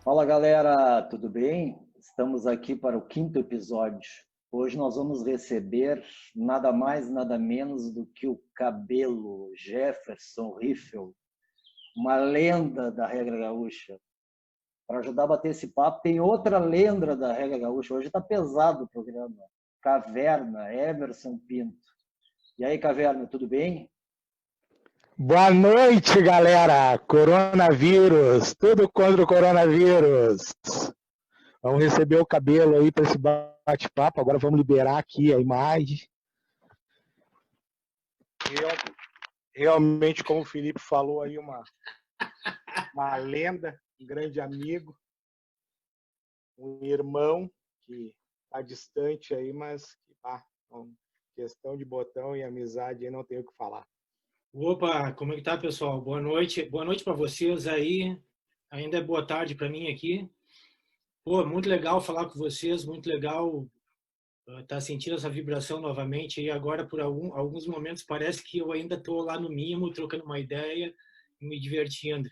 Fala galera, tudo bem? Estamos aqui para o quinto episódio. Hoje nós vamos receber nada mais, nada menos do que o Cabelo, Jefferson Riffel, uma lenda da regra gaúcha. Para ajudar a bater esse papo, tem outra lenda da regra gaúcha. Hoje está pesado o programa. Caverna, Emerson Pinto. E aí, Caverna, tudo bem? Boa noite, galera! Coronavírus, tudo contra o coronavírus. Vamos receber o Cabelo aí para esse bate-papo. Agora vamos liberar aqui a imagem. Realmente, como o Felipe falou aí, uma lenda, um grande amigo, um irmão que está distante aí, mas questão de botão e amizade aí não tenho o que falar. Opa, como é que tá, pessoal? Boa noite para vocês aí. Ainda é boa tarde para mim aqui. Pô, muito legal falar com vocês, muito legal tá sentindo essa vibração novamente. E agora, por alguns momentos, parece que eu ainda tô lá no mimo, trocando uma ideia e me divertindo.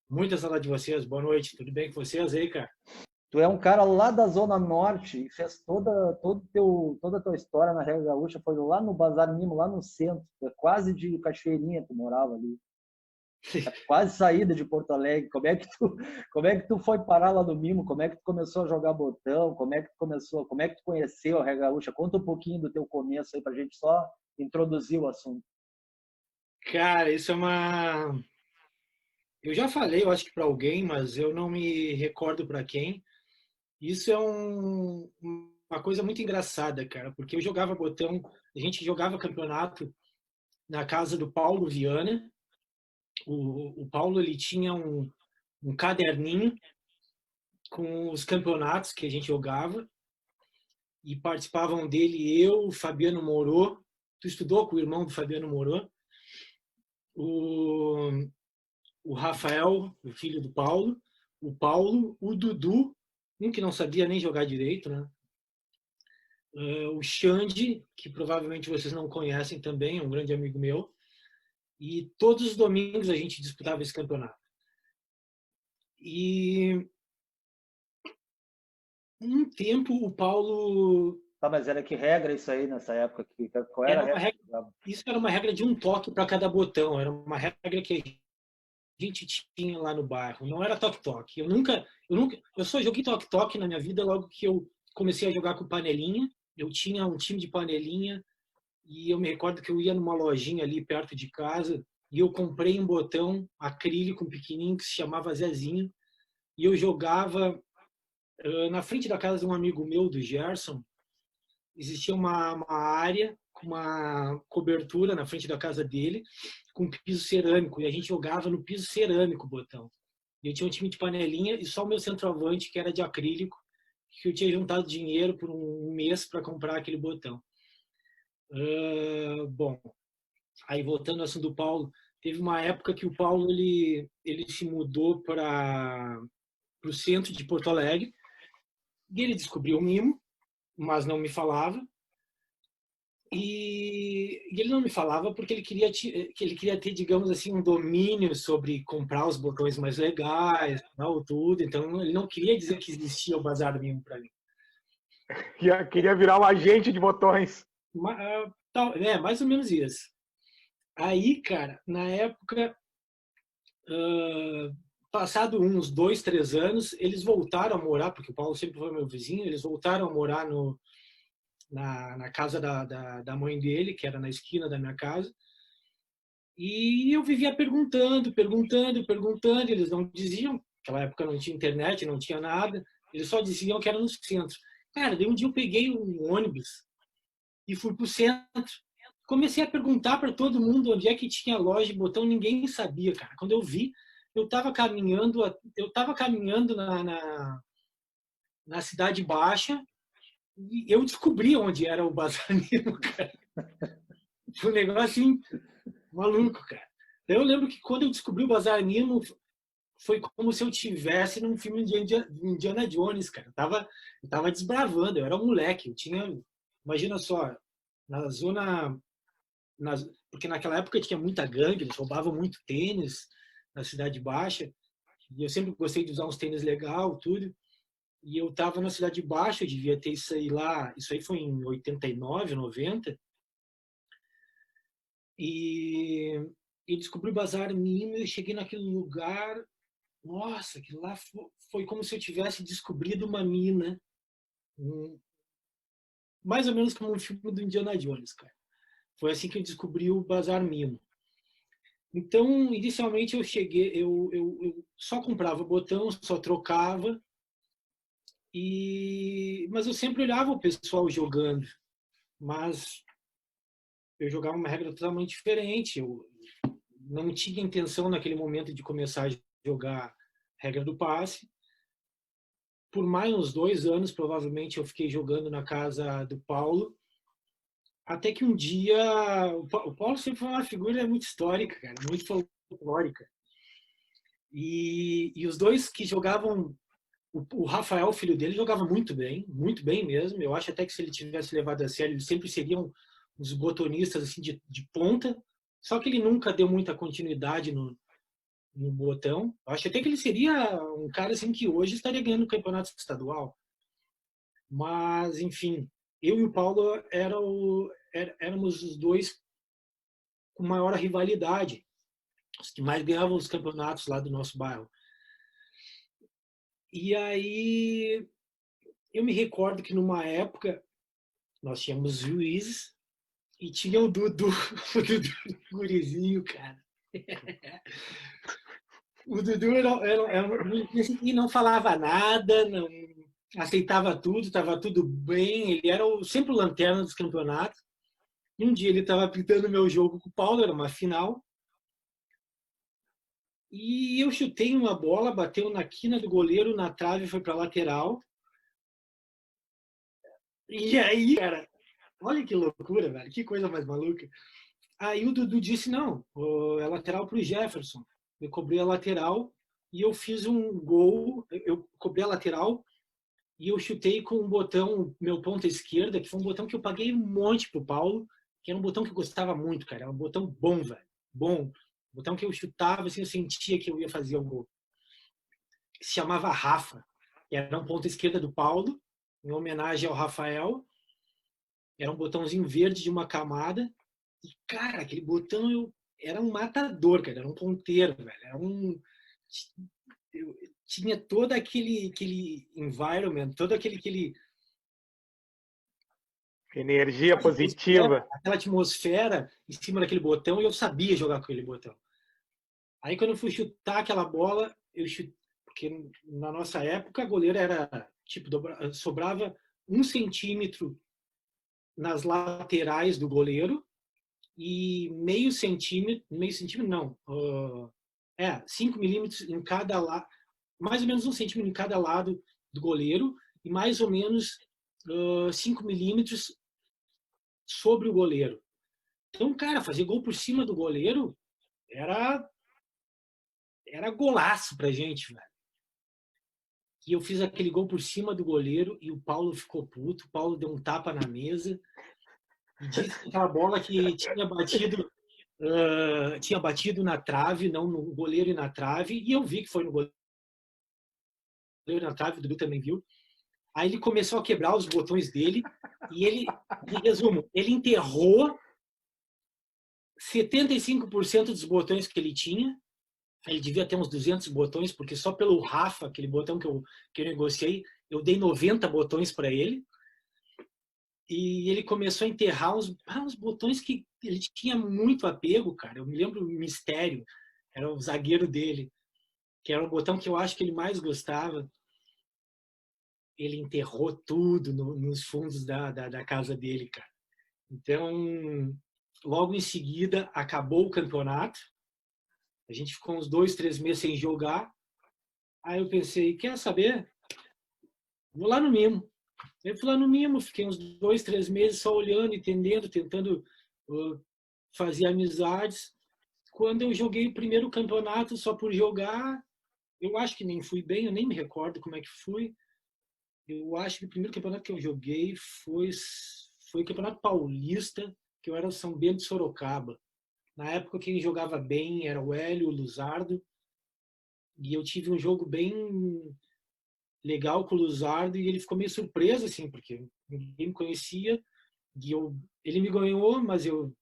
Muita saudade de vocês. Boa noite. Tudo bem com vocês aí, cara? Tu é um cara lá da Zona Norte e fez toda a tua história na Regra Gaúcha, foi lá no Bazar Mimo, lá no centro, quase de Cachoeirinha tu morava ali. Quase saída de Porto Alegre. Como é que tu foi parar lá no Mimo? Como é que tu começou a jogar botão? Como é que tu conheceu a Regra Gaúcha? Conta um pouquinho do teu começo aí pra gente só introduzir o assunto. Cara, isso é uma... Eu já falei, eu acho que para alguém, mas eu não me recordo para quem. Isso é uma coisa muito engraçada, cara, porque eu jogava botão, a gente jogava campeonato na casa do Paulo Viana. O Paulo, ele tinha um caderninho com os campeonatos que a gente jogava e participavam dele eu, o Fabiano Morô. Tu estudou com o irmão do Fabiano Morô? O Rafael, o filho do Paulo, o Paulo, o Dudu, um que não sabia nem jogar direito, né? O Xande, que provavelmente vocês não conhecem também, é um grande amigo meu. E todos os domingos a gente disputava esse campeonato. E um tempo o Paulo... Tá, mas era que regra isso aí nessa época? Qual era a regra? Isso era uma regra de um toque para cada botão. Era uma regra que a gente tinha lá no bairro. Não era toque-toque. Eu só joguei toque-toque na minha vida logo que eu comecei a jogar com panelinha. Eu tinha um time de panelinha e eu me recordo que eu ia numa lojinha ali perto de casa e eu comprei um botão acrílico pequenininho que se chamava Zezinho e eu jogava na frente da casa de um amigo meu, do Gerson. Existia uma área com uma cobertura na frente da casa dele com piso cerâmico e a gente jogava no piso cerâmico o botão. Eu tinha um time de panelinha e só o meu centroavante, que era de acrílico, que eu tinha juntado dinheiro por um mês para comprar aquele botão. Bom, aí voltando ao assunto do Paulo, teve uma época que o Paulo ele se mudou para o centro de Porto Alegre e ele descobriu o mimo, mas não me falava. E ele não me falava porque ele queria ter, digamos assim, um domínio sobre comprar os botões mais legais, tal, tudo. Então ele não queria dizer que existia o Bazar Mimo para mim. Queria virar um agente de botões. Mais ou menos isso. Aí, cara, na época, passado uns 2, 3 anos, eles voltaram a morar, porque o Paulo sempre foi meu vizinho, eles voltaram a morar na casa da mãe dele, que era na esquina da minha casa. E eu vivia perguntando, eles não diziam, naquela época não tinha internet, não tinha nada, eles só diziam que era no centro. Cara, daí um dia eu peguei um ônibus e fui pro centro. Comecei a perguntar para todo mundo onde é que tinha loja de botão, ninguém sabia, cara. Quando eu vi, eu estava caminhando na Cidade Baixa e eu descobri onde era o Bazar Mimo, cara. Foi um negócio assim, maluco, cara. Eu lembro que quando eu descobri o Bazar Mimo, foi como se eu tivesse num filme de Indiana Jones, cara. Eu tava desbravando, eu era um moleque. Eu tinha, imagina só, na zona... porque naquela época tinha muita gangue, eles roubavam muito tênis na Cidade Baixa. E eu sempre gostei de usar uns tênis legal, tudo. E eu estava na Cidade de Baixo, eu devia ter isso aí lá. Isso aí foi em 89, 90. E descobri o Bazar Mimo e eu cheguei naquele lugar. Nossa, aquilo lá foi como se eu tivesse descobrido uma mina. Mais ou menos como um filme do Indiana Jones, cara. Foi assim que eu descobri o Bazar Mimo. Então, inicialmente eu cheguei, eu só comprava botão, só trocava, mas eu sempre olhava o pessoal jogando, mas eu jogava uma regra totalmente diferente. Eu não tinha intenção naquele momento de começar a jogar regra do passe. Por mais uns 2 anos, provavelmente, eu fiquei jogando na casa do Paulo, até que um dia, o Paulo sempre foi uma figura muito histórica, cara, muito folclórica. E os dois que jogavam, o Rafael, filho dele, jogava muito bem mesmo. Eu acho até que se ele tivesse levado a sério, eles sempre seriam uns botonistas assim, de ponta, só que ele nunca deu muita continuidade no botão. Eu acho até que ele seria um cara assim, que hoje estaria ganhando o campeonato estadual. Mas, enfim, eu e o Paulo éramos os dois com maior rivalidade, os que mais ganhavam os campeonatos lá do nosso bairro. E aí eu me recordo que numa época nós tínhamos juízes e tinha o Dudu, o Dudu gurizinho, cara. O Dudu e não falava nada, não aceitava tudo, estava tudo bem. Ele era sempre o lanterna dos campeonatos. E um dia ele estava apitando meu jogo com o Paulo, era uma final. E eu chutei uma bola, bateu na quina do goleiro, na trave, foi para lateral. E aí, cara, olha que loucura, velho, que coisa mais maluca. Aí o Dudu disse: não, é lateral para o Jefferson. Eu cobri a lateral e eu fiz um gol. Eu cobri a lateral e eu chutei com um botão, meu ponta esquerda, que foi um botão que eu paguei um monte pro Paulo, que era um botão que eu gostava muito, cara. Era um botão bom, velho. Bom. Um botão que eu chutava, assim, eu sentia que eu ia fazer o gol. Se chamava Rafa. Era um ponta esquerda do Paulo, em homenagem ao Rafael. Era um botãozinho verde de uma camada. E, cara, aquele botão era um matador, cara. Era um ponteiro, velho. Eu tinha todo aquele environment, todo aquele energia positiva. Aquela atmosfera em cima daquele botão, e eu sabia jogar com aquele botão. Aí quando eu fui chutar aquela bola, eu chutei, porque na nossa época a goleira era tipo, sobrava 1 centímetro nas laterais do goleiro e meio centímetro não, 5 milímetros em cada lado, mais ou menos 1 centímetro em cada lado do goleiro e mais ou menos 5 milímetros sobre o goleiro. Então, cara, fazer gol por cima do goleiro era golaço pra gente, velho. E eu fiz aquele gol por cima do goleiro e o Paulo ficou puto. O Paulo deu um tapa na mesa e disse que aquela bola que tinha batido na trave, não no goleiro e na trave. E eu vi que foi no goleiro e na trave, o Dudu também viu. Aí ele começou a quebrar os botões dele e ele, em resumo, ele enterrou 75% dos botões que ele tinha. Ele devia ter uns 200 botões, porque só pelo Rafa, aquele botão que eu negociei, eu dei 90 botões para ele. E ele começou a enterrar uns botões que ele tinha muito apego, cara. Eu me lembro o Mistério, era o zagueiro dele, que era o botão que eu acho que ele mais gostava. Ele enterrou tudo nos fundos da casa dele, cara. Então, logo em seguida, acabou o campeonato. A gente ficou uns 2, 3 meses sem jogar. Aí eu pensei, quer saber? Vou lá no Mimo. Eu fui lá no Mimo, fiquei uns 2, 3 meses só olhando, entendendo, tentando fazer amizades. Quando eu joguei o primeiro campeonato só por jogar, eu acho que nem fui bem, eu nem me recordo como é que fui. Eu acho que o primeiro campeonato que eu joguei foi o Campeonato Paulista, que eu era o São Bento de Sorocaba. Na época, quem jogava bem era o Hélio, o Luzardo e eu tive um jogo bem legal com o Luzardo e ele ficou meio surpreso, assim, porque ninguém me conhecia. E ele me ganhou, mas eu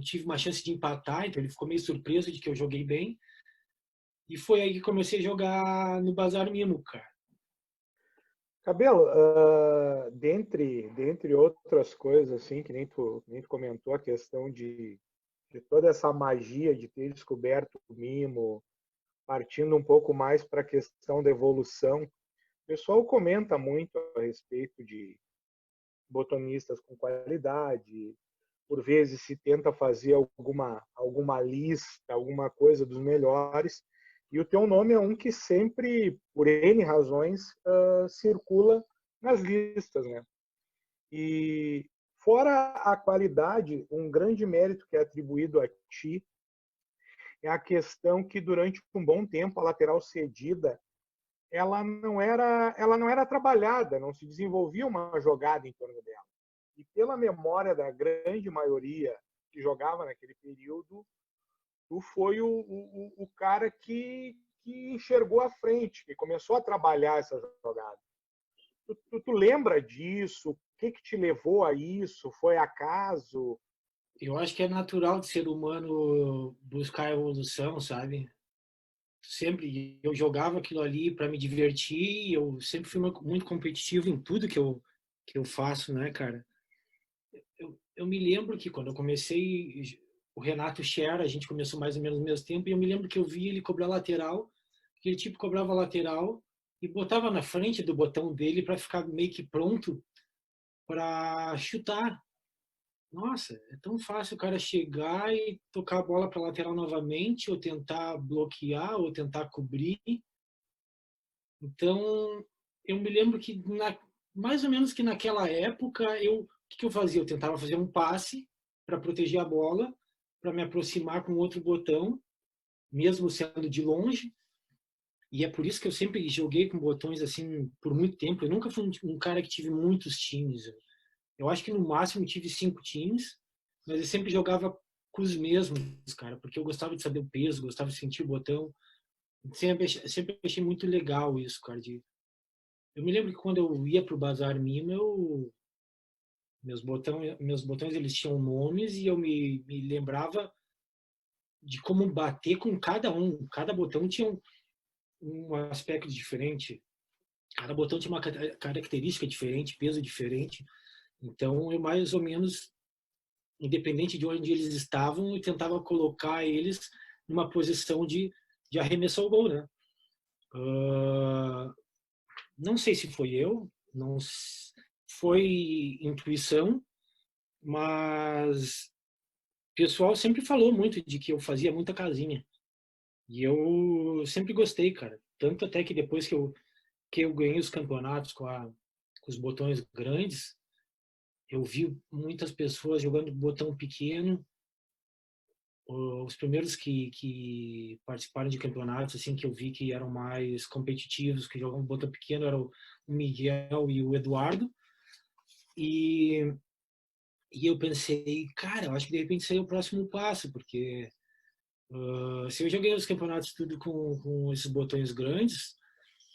tive uma chance de empatar, então ele ficou meio surpreso de que eu joguei bem. E foi aí que comecei a jogar no Bazar Mimo, cara. Cabelo, dentre outras coisas, assim, que nem tu comentou, a questão de toda essa magia de ter descoberto o Mimo, partindo um pouco mais para a questão da evolução, o pessoal comenta muito a respeito de botonistas com qualidade, por vezes se tenta fazer alguma lista, alguma coisa dos melhores, e o teu nome é um que sempre, por N razões, circula nas listas, né? E fora a qualidade, um grande mérito que é atribuído a ti é a questão que durante um bom tempo a lateral cedida ela não era trabalhada, não se desenvolvia uma jogada em torno dela. E pela memória da grande maioria que jogava naquele período, tu foi o cara que enxergou a frente, que começou a trabalhar essa jogada. Tu lembra disso? O que te levou a isso? Foi acaso? Eu acho que é natural de ser humano buscar evolução, sabe? Sempre eu jogava aquilo ali para me divertir, eu sempre fui muito competitivo em tudo que eu faço, né, cara? Eu me lembro que quando eu comecei, o Renato Scher, a gente começou mais ou menos no mesmo tempo, e eu me lembro que eu vi ele cobrar lateral, aquele tipo cobrava lateral e botava na frente do botão dele para ficar meio que pronto para chutar. Nossa, é tão fácil o cara chegar e tocar a bola para lateral novamente, ou tentar bloquear, ou tentar cobrir. Então, eu me lembro que mais ou menos que naquela época, o que eu fazia? Eu tentava fazer um passe para proteger a bola, para me aproximar com outro botão, mesmo sendo de longe. E é por isso que eu sempre joguei com botões assim por muito tempo. Eu nunca fui um cara que tive muitos times. Eu acho que no máximo tive 5 times, mas eu sempre jogava com os mesmos, cara, porque eu gostava de saber o peso, gostava de sentir o botão. Sempre achei muito legal isso, cara. Eu me lembro que quando eu ia pro Bazar Mimo, meus botões eles tinham nomes e eu me lembrava de como bater com cada um. Cada botão tinha um aspecto diferente. Cada botão tinha uma característica diferente, peso diferente. Então, eu mais ou menos, independente de onde eles estavam, eu tentava colocar eles numa posição de arremessar o gol, né? Não sei se foi eu, não foi intuição, mas o pessoal sempre falou muito de que eu fazia muita casinha. E eu sempre gostei, cara. Tanto até que depois que eu ganhei os campeonatos com os botões grandes, eu vi muitas pessoas jogando botão pequeno. Os primeiros que participaram de campeonatos, assim, que eu vi que eram mais competitivos, que jogavam botão pequeno, eram o Miguel e o Eduardo. E eu pensei, cara, eu acho que de repente seria o próximo passo, porque se eu joguei os campeonatos tudo com esses botões grandes,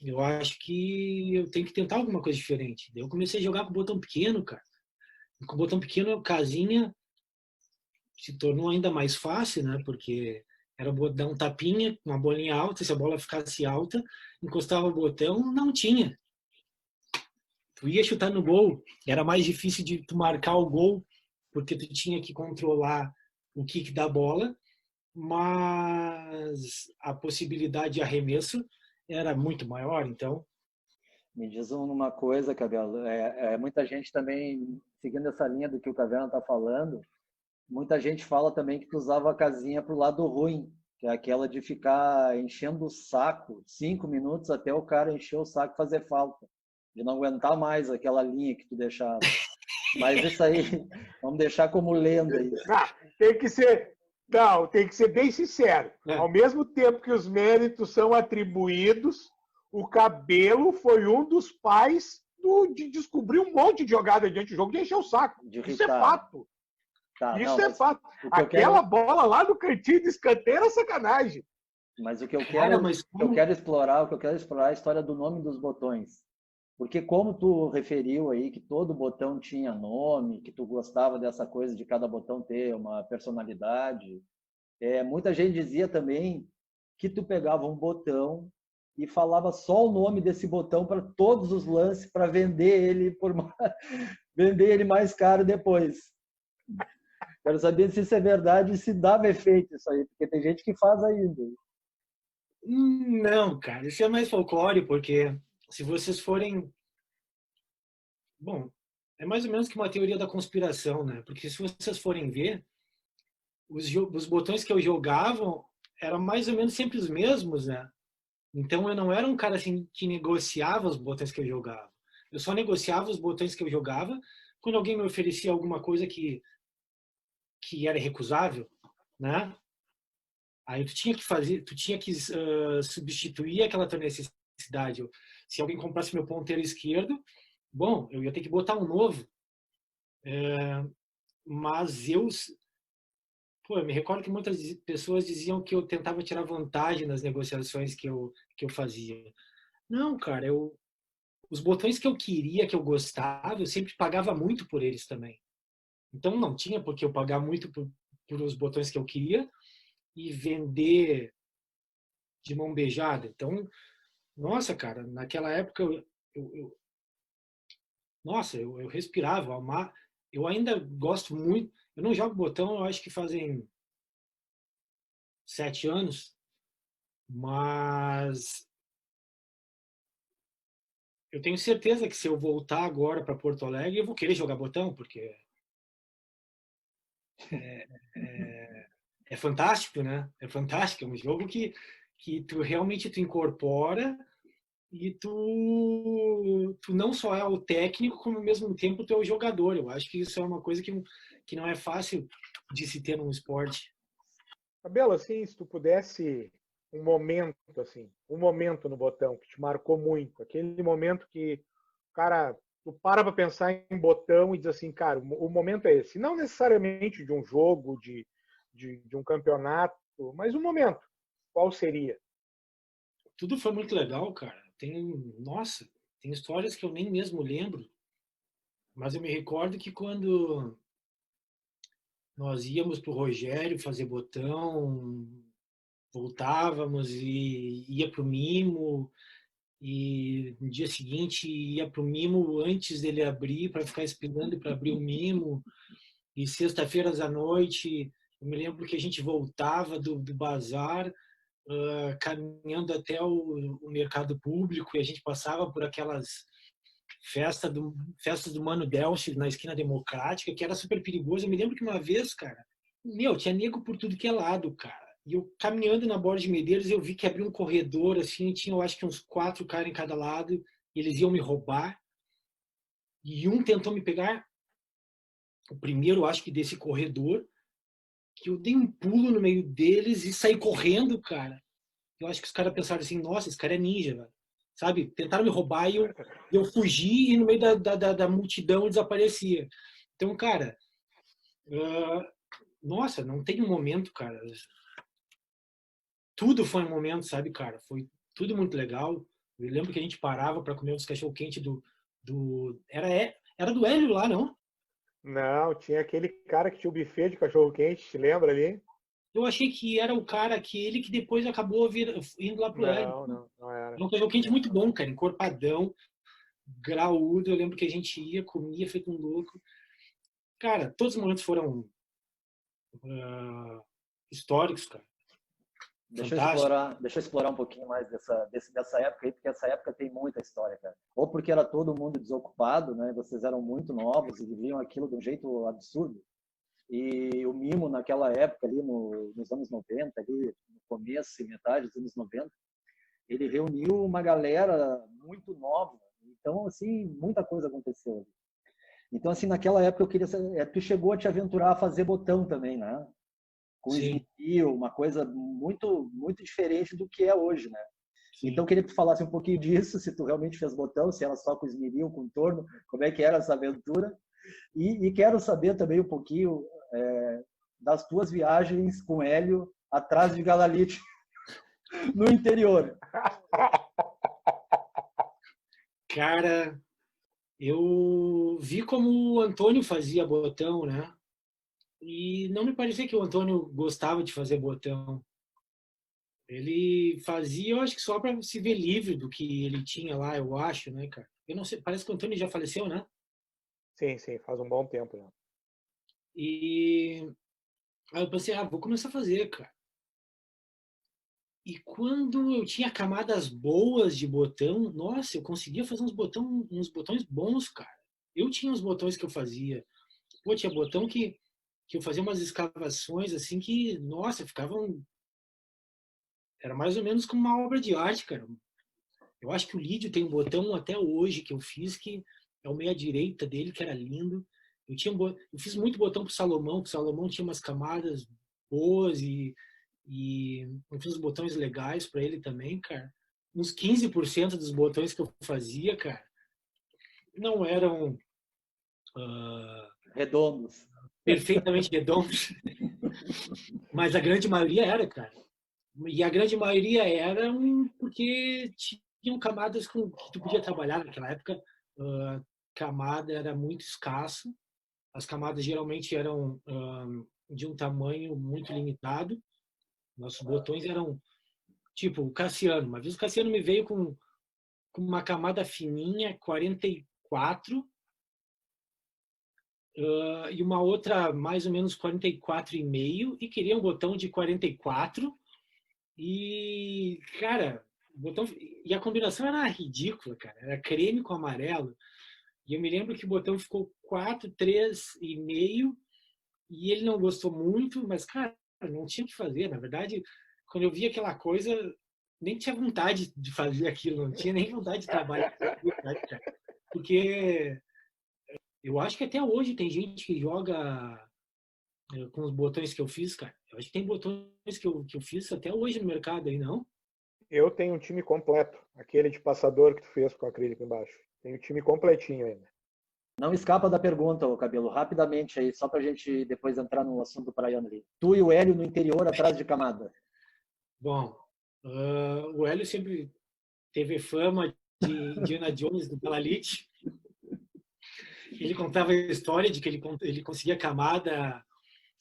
eu acho que eu tenho que tentar alguma coisa diferente. Daí eu comecei a jogar com botão pequeno, cara. E com botão pequeno, casinha se tornou ainda mais fácil, né? Porque era dar um tapinha, uma bolinha alta, se a bola ficasse alta, encostava o botão, não tinha. Tu ia chutar no gol, era mais difícil de tu marcar o gol, porque tu tinha que controlar o kick da bola, mas a possibilidade de arremesso era muito maior, então. Me diz uma coisa, Cabelo, muita gente também, seguindo essa linha do que o Caverna está falando, muita gente fala também que tu usava a casinha para o lado ruim, que é aquela de ficar enchendo o saco 5 minutos até o cara encher o saco e fazer falta, de não aguentar mais aquela linha que tu deixava. Mas isso aí, vamos deixar como lenda isso. Tem que ser bem sincero. Ao mesmo tempo que os méritos são atribuídos, o Cabelo foi um dos pais de descobrir um monte de jogada diante do jogo, de encher o saco. Isso é fato. Tá, isso é fato. Aquela bola lá no cantinho de escanteio era sacanagem. Mas o que eu Cara, quero, mas o que eu como... quero explorar, o que eu quero explorar é a história do nome dos botões. Porque como tu referiu aí que todo botão tinha nome, que tu gostava dessa coisa de cada botão ter uma personalidade, muita gente dizia também que tu pegava um botão e falava só o nome desse botão para todos os lances para vender ele vender ele mais caro depois. Quero saber se isso é verdade e se dava efeito isso aí, porque tem gente que faz ainda. Não, cara, isso é mais folclore, porque se vocês forem... Bom, é mais ou menos que uma teoria da conspiração, né? Porque se vocês forem ver, os botões que eu jogava eram mais ou menos sempre os mesmos, né? Então eu não era um cara assim que negociava os botões que eu jogava. Eu só negociava os botões que eu jogava quando alguém me oferecia alguma coisa que era recusável, né? Aí tu tinha que fazer, tu tinha que substituir aquela tua necessidade. Se alguém comprasse meu ponteiro esquerdo, bom, eu ia ter que botar um novo. Mas eu me recordo que muitas pessoas diziam que eu tentava tirar vantagem nas negociações que eu fazia. Não, cara, os botões que eu queria, que eu gostava, eu sempre pagava muito por eles também. Então não tinha por que eu pagar muito por os botões que eu queria e vender de mão beijada. Então, nossa, cara, naquela época eu respirava, eu ainda gosto muito. Eu não jogo botão, eu acho que fazem 7 anos, mas eu tenho certeza que se eu voltar agora para Porto Alegre, eu vou querer jogar botão, porque é fantástico, né? É fantástico, é um jogo que tu realmente tu incorpora e tu não só é o técnico, como ao mesmo tempo tu é o jogador. Eu acho que isso é uma coisa que não é fácil de se ter num esporte. Cabelo, assim, se tu pudesse um momento no botão que te marcou muito, aquele momento que, cara, tu para pensar em botão e diz assim, cara, o momento é esse. Não necessariamente de um jogo, de um campeonato, mas um momento. Qual seria? Tudo foi muito legal, cara. Nossa, tem histórias que eu nem mesmo lembro, mas eu me recordo que quando nós íamos pro Rogério fazer botão, voltávamos e ia pro Mimo, e no dia seguinte ia pro Mimo antes dele abrir, para ficar esperando para abrir o Mimo, e sexta-feiras à noite, eu me lembro que a gente voltava do bazar, caminhando até o mercado público, e a gente passava por aquelas festas do Mano Delcio na esquina Democrática, que era super perigoso. Eu me lembro que uma vez, cara, tinha nego por tudo que é lado, cara. E eu caminhando na Borda de Medeiros, eu vi que abriu um corredor, assim, tinha, eu acho que uns 4 caras em cada lado, e eles iam me roubar. E um tentou me pegar, o primeiro, acho que desse corredor, que eu dei um pulo no meio deles e saí correndo, cara. Eu acho que os caras pensaram assim, nossa, esse cara é ninja, velho. Sabe? Tentaram me roubar e eu fugi e no meio da multidão eu desaparecia. Então, cara, nossa, não tem um momento, cara. Tudo foi um momento, sabe, cara? Foi tudo muito legal. Eu lembro que a gente parava para comer os cachorro-quente era do Hélio lá, não? Não, tinha aquele cara que tinha o buffet de cachorro-quente, te lembra ali? Eu achei que era o cara, aquele que depois acabou indo lá pro Hélio. Não era. Era um cachorro-quente muito bom, cara, encorpadão, graúdo. Eu lembro que a gente ia, comia, feito um louco. Cara, todos os momentos foram históricos, cara. Deixa eu explorar um pouquinho mais dessa época aí, porque essa época tem muita história, cara. Ou porque era todo mundo desocupado, né? Vocês eram muito novos e viviam aquilo de um jeito absurdo. E o Mimo, naquela época, ali nos anos 90, ali, no começo e metade dos anos 90, ele reuniu uma galera muito nova. Então, assim, muita coisa aconteceu. Então, assim, naquela época eu queria saber, tu chegou a te aventurar a fazer botão também, né? Com esmeril, uma coisa muito muito diferente do que é hoje, né? Sim. Então, eu queria que tu falasse um pouquinho disso, se tu realmente fez botão, se era só com esmeril, com torno, como é que era essa aventura. E quero saber também um pouquinho das tuas viagens com Hélio atrás de Galalite. no interior? Cara, eu vi como o Antônio fazia botão, né? E não me parecia que o Antônio gostava de fazer botão. Ele fazia, eu acho que só para se ver livre do que ele tinha lá, eu acho, né, cara? Eu não sei, parece que o Antônio já faleceu, né? Sim, sim, faz um bom tempo já. E aí eu pensei, vou começar a fazer, cara. E quando eu tinha camadas boas de botão, nossa, eu conseguia fazer uns botões bons, cara. Eu tinha uns botões que eu fazia. Pô, tinha botão que eu fazia umas escavações assim que, nossa, ficavam. Era mais ou menos como uma obra de arte, cara. Eu acho que o Lídio tem um botão até hoje que eu fiz, que é o meia-direita dele, que era lindo. Eu fiz muito botão pro Salomão, que o Salomão tinha umas camadas boas e eu fiz uns botões legais para ele também, cara. Uns 15% dos botões que eu fazia, cara, não eram Redondos. perfeitamente redondos, mas a grande maioria era, cara. E a grande maioria era porque tinham camadas com que tu podia trabalhar naquela época. Camada era muito escasso. As camadas geralmente eram de um tamanho muito limitado. Nossos botões eram tipo o Cassiano. Uma vez o Cassiano me veio com uma camada fininha, 44, e uma outra mais ou menos 44,5, e queria um botão de 44. E, cara, botão. E a combinação era ridícula, cara. Era creme com amarelo. E eu me lembro que o botão ficou 4, 3,5. E ele não gostou muito, mas, cara, não tinha o que fazer. Na verdade, quando eu via aquela coisa, nem tinha vontade de fazer aquilo. Não tinha nem vontade de trabalhar. Porque eu acho que até hoje tem gente que joga com os botões que eu fiz, cara. Eu acho que tem botões que eu fiz até hoje no mercado aí, não? Eu tenho um time completo. Aquele de passador que tu fez com a acrílico embaixo. Tenho o time completinho ainda. Não escapa da pergunta, ô Cabelo, rapidamente aí, só para a gente depois entrar no assunto praiano ali. Tu e o Hélio no interior, atrás de camada. Bom, o Hélio sempre teve fama de Indiana Jones do Galalite. Ele contava a história de que ele conseguia camada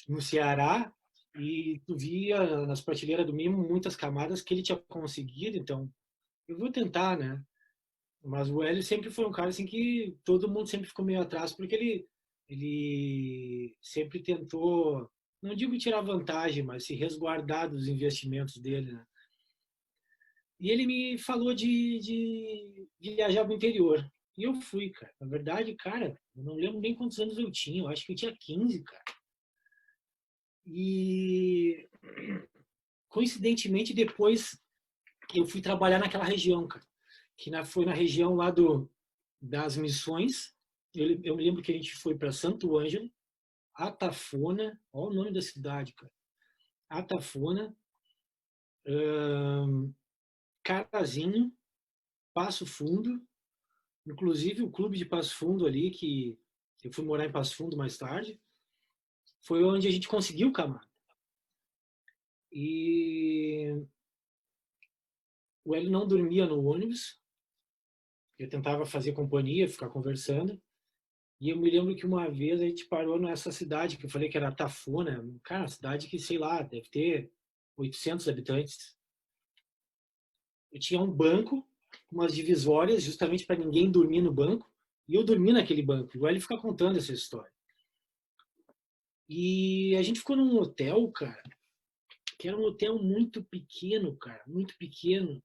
no Ceará e tu via nas prateleiras do Mimo muitas camadas que ele tinha conseguido, então eu vou tentar, né? Mas o Hélio sempre foi um cara assim que todo mundo sempre ficou meio atrás porque ele sempre tentou, não digo tirar vantagem, mas se resguardar dos investimentos dele, né? E ele me falou de viajar para o interior. E eu fui, cara. Na verdade, cara, eu não lembro nem quantos anos eu tinha. Eu acho que eu tinha 15, cara. E coincidentemente depois eu fui trabalhar naquela região, cara. Foi na região lá das Missões. Eu me lembro que a gente foi para Santo Ângelo, Atafona, olha o nome da cidade, cara. Atafona, Carazinho, Passo Fundo, inclusive o clube de Passo Fundo ali, que eu fui morar em Passo Fundo mais tarde, foi onde a gente conseguiu camada. E o Hélio não dormia no ônibus, eu tentava fazer companhia, ficar conversando, e eu me lembro que uma vez a gente parou nessa cidade, que eu falei que era Tafona, cara, uma cidade que, sei lá, deve ter 800 habitantes. Eu tinha um banco, umas divisórias, justamente para ninguém dormir no banco, e eu dormi naquele banco. O Hélio fica contando essa história. E a gente ficou num hotel, cara, que era um hotel muito pequeno, cara, muito pequeno.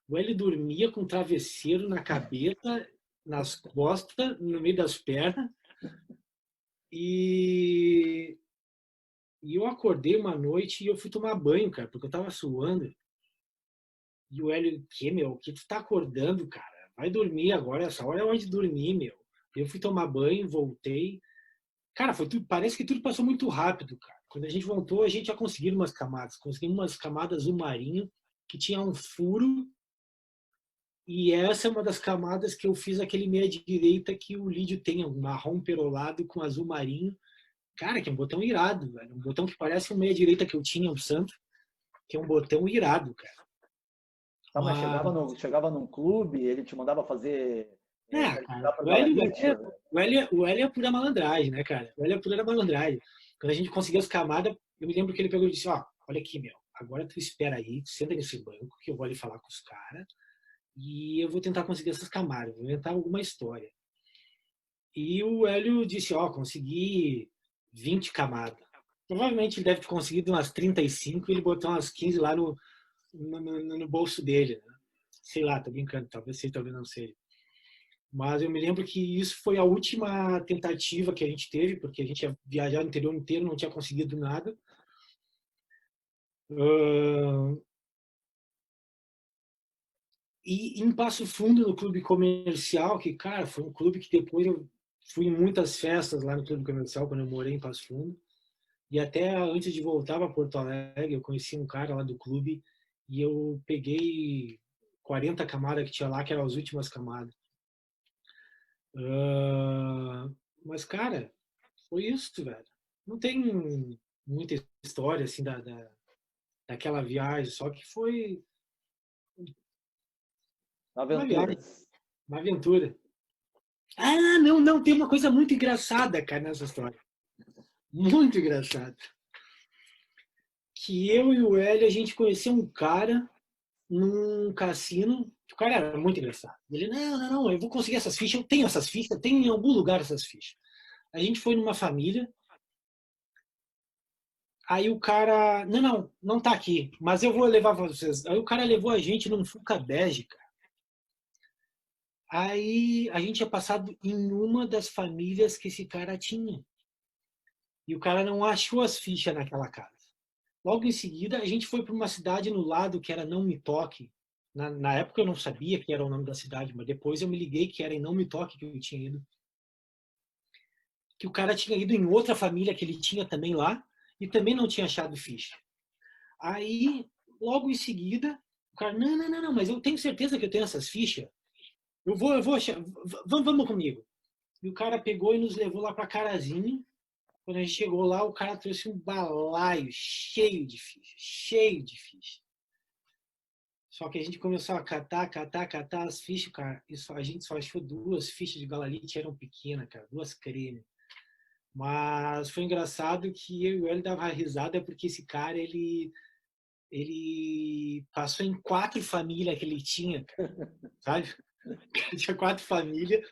O Hélio dormia com um travesseiro na cabeça, nas costas, no meio das pernas. E eu acordei uma noite e eu fui tomar banho, cara, porque eu tava suando. E o Hélio, meu, que tu tá acordando, cara? Vai dormir agora, essa hora é hora de dormir, meu. Eu fui tomar banho, voltei. Cara, foi tudo, parece que tudo passou muito rápido, cara. Quando a gente voltou, a gente já conseguiu umas camadas. Conseguimos umas camadas azul marinho, que tinha um furo. E essa é uma das camadas que eu fiz aquele meia-direita que o Lídio tem, um marrom perolado com azul marinho. Cara, que é um botão irado, velho. Um botão que parece um meia-direita que eu tinha, um santo, que é um botão irado, cara. Tá, mas chegava, Mas, chegava num clube, ele te mandava fazer cara, qualificar para o Galanite? O Hélio é pura malandragem, né, cara? O Hélio é pura malandragem. Quando a gente conseguiu as camadas, eu me lembro que ele pegou e disse, ó, olha aqui, meu, agora tu espera aí, tu senta nesse banco que eu vou ali falar com os caras e eu vou tentar conseguir essas camadas, vou inventar alguma história. E o Hélio disse, ó, consegui 20 camadas. Provavelmente ele deve ter conseguido umas 35 e ele botou umas 15 lá no bolso dele. Né? Sei lá, tô brincando, talvez seja, talvez não seja. Mas eu me lembro que isso foi a última tentativa que a gente teve, porque a gente ia viajar no interior inteiro, não tinha conseguido nada. E em Passo Fundo, no clube comercial, que, cara, foi um clube que depois eu fui em muitas festas lá no clube comercial, quando eu morei em Passo Fundo. E até antes de voltar para Porto Alegre, eu conheci um cara lá do clube e eu peguei 40 camadas que tinha lá, que eram as últimas camadas. Mas, cara, foi isso, velho. Não tem muita história assim daquela viagem, só que foi uma viagem, Aventuras. uma aventura. Ah, não, não, tem uma coisa muito engraçada, cara, nessa história. Muito engraçada. Que eu e o Hélio, a gente conheceu um cara num cassino. O cara era muito engraçado. Ele, não, não, não, eu vou conseguir essas fichas, eu tenho essas fichas, eu tenho em algum lugar essas fichas. A gente foi numa família, aí o cara, não, não, não tá aqui, mas eu vou levar vocês. Aí o cara levou a gente num Fuca bege, cara. Aí a gente tinha passado em uma das famílias que esse cara tinha. E o cara não achou as fichas naquela casa. Logo em seguida, a gente foi para uma cidade no lado que era Não Me Toque. Na época eu não sabia que era o nome da cidade, mas depois eu me liguei que era em Não Me Toque que eu tinha ido. Que o cara tinha ido em outra família que ele tinha também lá e também não tinha achado ficha. Aí, logo em seguida, o cara, não, não, não, não, mas eu tenho certeza que eu tenho essas fichas. Eu vou achar, vamos comigo. E o cara pegou e nos levou lá para Carazinho. Quando a gente chegou lá, o cara trouxe um balaio cheio de ficha, cheio de ficha. Só que a gente começou a catar as fichas, cara. A gente só achou duas fichas de Galalite, eram pequenas, cara, duas creme. Mas foi engraçado que eu e ele dava risada porque esse cara, ele passou em 4 famílias que ele tinha, cara, sabe? Ele tinha 4 famílias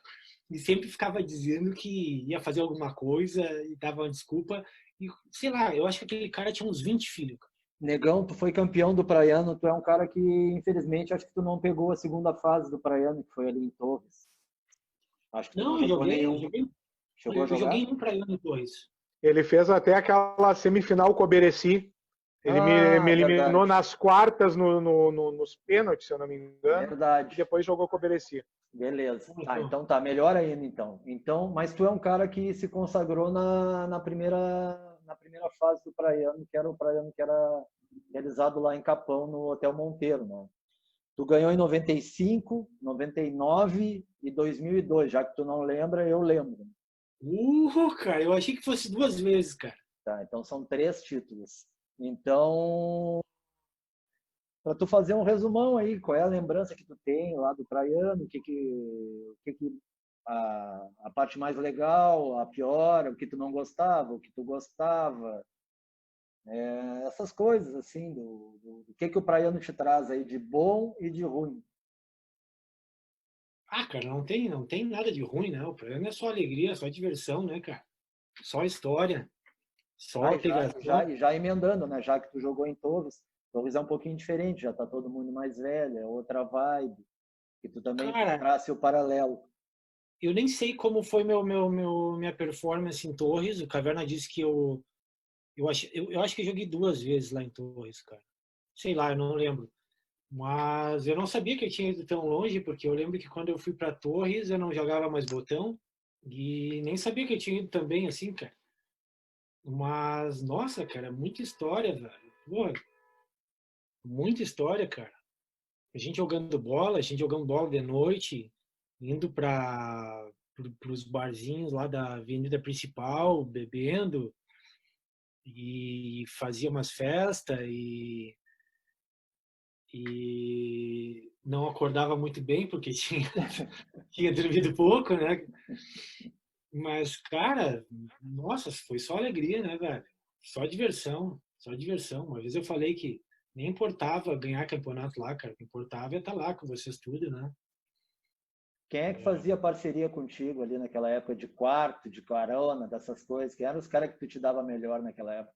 e sempre ficava dizendo que ia fazer alguma coisa e dava uma desculpa. E, sei lá, eu acho que aquele cara tinha uns 20 filhos. Cara. Negão, tu foi campeão do Praiano, tu é um cara que, infelizmente, acho que tu não pegou a segunda fase do Praiano, que foi ali em Torres. Acho que tu não Não, jogou nenhum. Chegou a eu jogar? joguei um Praiano depois. Ele fez até aquela semifinal com o Bereci. Ele me Ah, eliminou verdade. nas quartas nos pênaltis, se eu não me engano, e Verdade. depois jogou com o Bereci. Beleza. Ah, Então, então tá, melhor ainda então. Então, mas tu é um cara que se consagrou na primeira fase do Praiano, que era o Praiano que era realizado lá em Capão, no Hotel Monteiro, né? Tu ganhou em 95, 99 e 2002, já que tu não lembra, eu lembro. cara, eu achei que fosse 2 vezes, cara. Tá, então são 3 títulos. Então, para tu fazer um resumão aí, qual é a lembrança que tu tem lá do Praiano, o que a parte mais legal, a pior, o que tu não gostava, o que tu gostava, essas coisas assim, do que o Praiano te traz aí de bom e de ruim. Ah, cara, não tem nada de ruim, né? O programa é só alegria, só diversão, né, cara? Só história, Ah, só e pegação. já emendando, né? Já que tu jogou em Torres, Torres é um pouquinho diferente, já tá todo mundo mais velho, é outra vibe, que tu também Cara, trace o paralelo. eu nem sei como foi minha performance em Torres. O Caverna disse que eu acho que eu joguei 2 vezes lá em Torres, cara. Sei lá, eu não lembro. Mas eu não sabia que eu tinha ido tão longe, porque eu lembro que quando eu fui para Torres eu não jogava mais botão e nem sabia que eu tinha ido também assim, cara. Mas, nossa, cara, muita história, velho. Pô, muita história, cara. A gente jogando bola, a gente jogando bola de noite, indo para os barzinhos lá da avenida principal, bebendo e fazia umas festas e não acordava muito bem, porque tinha dormido pouco, né? Mas, cara, nossa, foi só alegria, né, velho? Só diversão, só diversão. Uma vez eu falei que nem importava ganhar campeonato lá, cara. O que importava é estar lá com vocês tudo, né? Quem é que fazia parceria contigo ali naquela época de quarto, de carona, dessas coisas? Quem eram os caras que tu te dava melhor naquela época?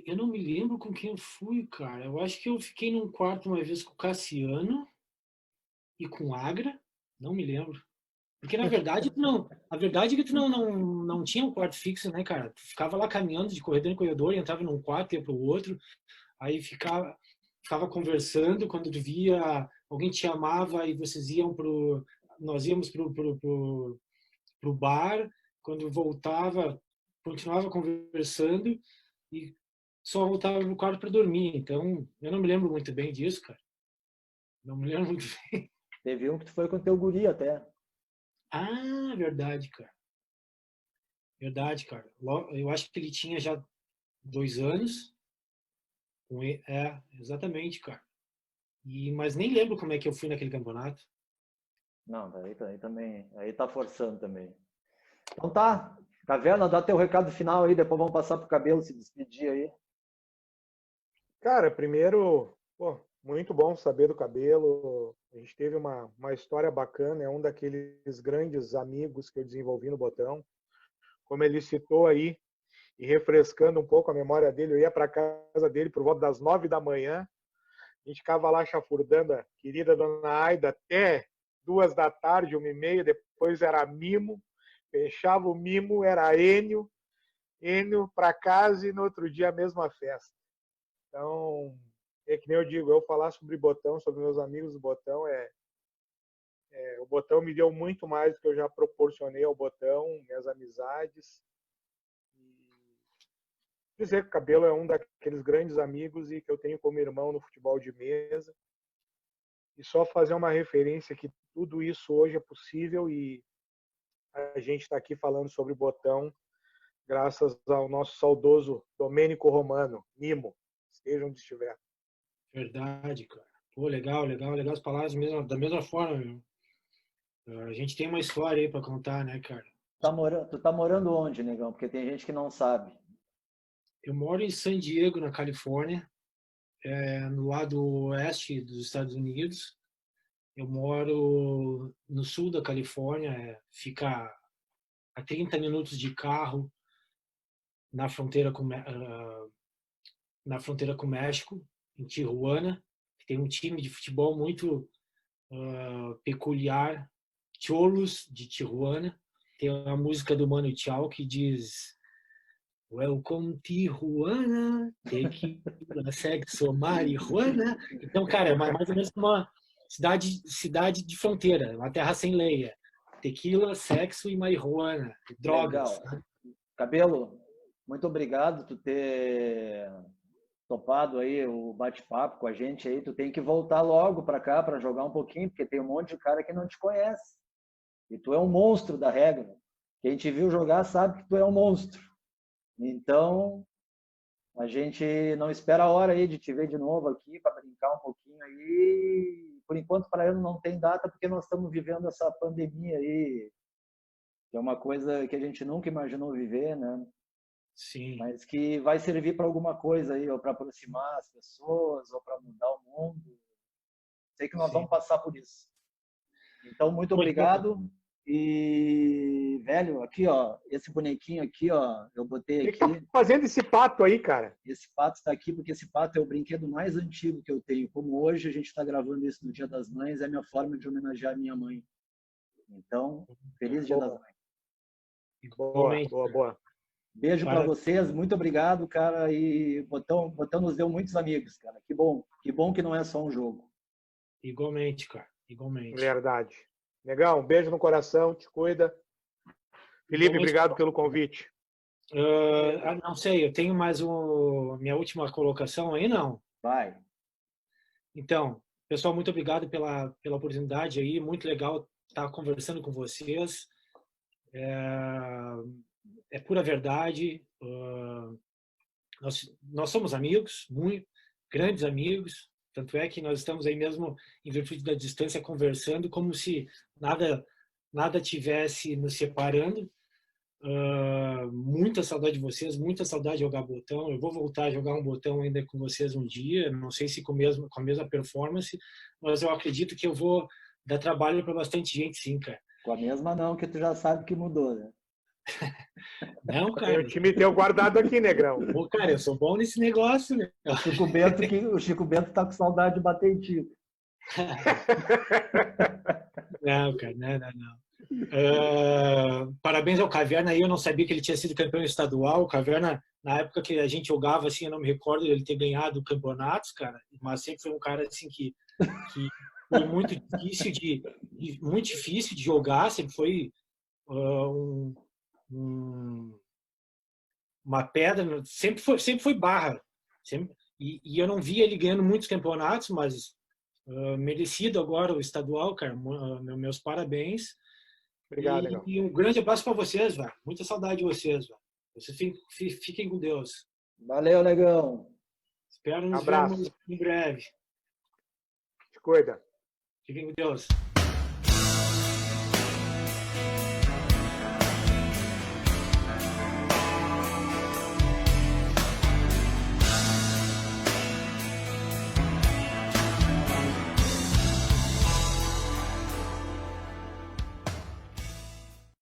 Eu não me lembro com quem eu fui, cara. Eu acho que eu fiquei num quarto uma vez com o Cassiano e com o Agra. Não me lembro. Porque na verdade não, a verdade é que tu não tinha um quarto fixo, né, cara? Tu ficava lá caminhando de corredor em corredor, entrava num quarto, ia pro outro, aí ficava conversando, quando tu via alguém te chamava e vocês iam nós íamos pro bar, quando voltava, continuava conversando e só voltava pro quarto para dormir. Então, eu não me lembro muito bem disso, cara. Não me lembro muito bem. Teve um que tu foi com teu guri até. Ah, verdade, cara. Verdade, cara. Eu acho que ele tinha já 2 anos. Exatamente, cara. Mas nem lembro como é que eu fui naquele campeonato. Não, daí também, aí tá forçando também. Então tá, Caverna, dá teu recado final aí, depois vamos passar pro Cabelo se despedir aí. Cara, primeiro, pô, muito bom saber do Cabelo. A gente teve uma história bacana, é um daqueles grandes amigos que eu desenvolvi no Botão. Como ele citou aí, e refrescando um pouco a memória dele, eu ia para casa dele por volta das 9 da manhã. A gente ficava lá chafurdando a querida dona Aida até 2 da tarde, 1h30, depois era Mimo, fechava o Mimo, era Enio para casa e no outro dia a mesma festa. Então, é que nem eu digo, eu falar sobre Botão, sobre meus amigos do Botão, o Botão me deu muito mais do que eu já proporcionei ao Botão, minhas amizades. E dizer que o Cabelo é um daqueles grandes amigos e que eu tenho como irmão no futebol de mesa. E só fazer uma referência que tudo isso hoje é possível e a gente está aqui falando sobre Botão graças ao nosso saudoso Domênico Romano, Mimo, esteja onde estiver. Verdade, cara. Pô, legal, legal, legal as palavras da mesma forma, meu. A gente tem uma história aí para contar, né, cara? Tu tá morando onde, negão? Porque tem gente que não sabe. Eu moro em San Diego, na Califórnia, no lado oeste dos Estados Unidos. Eu moro no sul da Califórnia, fica a 30 minutos de carro na fronteira com o México, em Tijuana. Tem um time de futebol muito peculiar, Cholos de Tijuana. Tem uma música do Mano Chao que diz Welcome Tijuana, tequila, sexo, marihuana. Então, cara, é mais ou menos uma cidade de fronteira, uma terra sem lei. Tequila, sexo e marihuana, drogas. Legal. Cabelo, muito obrigado por ter topado aí o bate-papo com a gente aí. Tu tem que voltar logo para cá para jogar um pouquinho, porque tem um monte de cara que não te conhece. E tu é um monstro da regra. Quem te viu jogar sabe que tu é um monstro. Então, a gente não espera a hora aí de te ver de novo aqui para brincar um pouquinho aí. Por enquanto, para ele não tem data, porque nós estamos vivendo essa pandemia aí, que é uma coisa que a gente nunca imaginou viver, né? Sim. Mas que vai servir para alguma coisa aí, ou para aproximar as pessoas, ou para mudar o mundo. Sei que nós Sim. vamos passar por isso. Então, muito obrigado. E, velho, aqui, ó, esse bonequinho aqui, ó, eu botei aqui. O que tá fazendo esse pato aí, cara? Esse pato está aqui porque esse pato é o brinquedo mais antigo que eu tenho. Como hoje a gente está gravando isso no Dia das Mães, é a minha forma de homenagear a minha mãe. Então, feliz Dia das Mães. Boa. Beijo para vocês, muito obrigado, cara. E Botão nos deu muitos amigos, cara. Que bom que não é só um jogo. Igualmente, cara. Igualmente. Verdade. Negão, um beijo no coração, te cuida. Felipe, obrigado pelo convite. Não sei, eu tenho mais minha última colocação aí, não? Vai. Então, pessoal, muito obrigado pela oportunidade aí, muito legal estar conversando com vocês. É pura verdade. Nós somos amigos, muito grandes amigos, Tanto é que nós estamos aí mesmo, em virtude da distância, conversando como se nada tivesse nos separando. Muita saudade de vocês, muita saudade de jogar botão. Eu vou voltar a jogar um botão ainda com vocês um dia, não sei se com a mesma performance, mas eu acredito que eu vou dar trabalho para bastante gente, sim, cara. Com a mesma não, que tu já sabe que mudou, né? Não, Tem cara. o time teu guardado aqui, Negrão. Pô, cara, eu sou bom nesse negócio, né? O Chico Bento tá com saudade de bater em ti. Não, cara, não. Parabéns ao Caverna aí, eu não sabia que ele tinha sido campeão estadual. O Caverna, na época que a gente jogava, assim, eu não me recordo dele ter ganhado campeonatos, cara, mas sempre foi um cara assim que foi muito difícil de jogar, sempre foi uma pedra, sempre foi barra, e eu não vi ele ganhando muitos campeonatos, mas merecido agora o estadual, cara. Meus parabéns. Obrigado, Negão. E um grande abraço para vocês, velho. Muita saudade de vocês, velho. Vocês fiquem com Deus. Valeu, Negão. Espero nos vermos em breve. Te cuida. Fiquem com Deus.